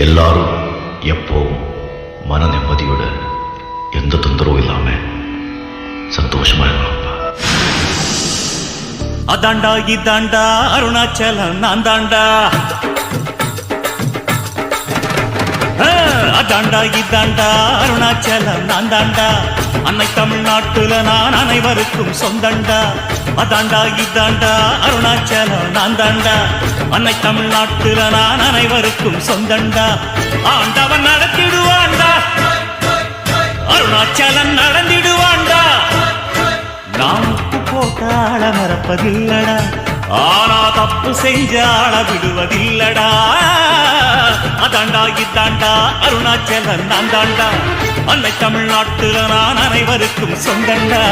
எல்லாரும் எப்பவும் மன நிம்மதியோட எந்த தொந்தரவும் இல்லாம சந்தோஷமா இருக்கணும்ப்பா. அதாண்டா இதாண்டா அருணாச்சலம் நான் தாண்டா. அதாண்டா இதாண்டா அருணாச்சலம் நான் தாண்டா. அன்னை தமிழ்நாட்டுல நான் அனைவருக்கும் சொந்தண்டா. அதாண்டா இதாண்டா அருணாச்சலம் நான் தாண்டா. அன்னை தமிழ்நாட்டுல நான் அனைவருக்கும் சொந்தண்டா. ஆண்டவன் நடத்திடுவாண்டா, அருணாச்சலம் நடந்திடுவாண்டா. நாம் போட்டாள மறப்பதில்லடா, ஆனா தப்பு செஞ்சாள விடுவதில்லடா. அதாண்டா இதாண்டா அருணாச்சலம் நான் தாண்டா. அன்னை தமிழ்நாட்டுல நான் அனைவருக்கும் சொந்தண்டா.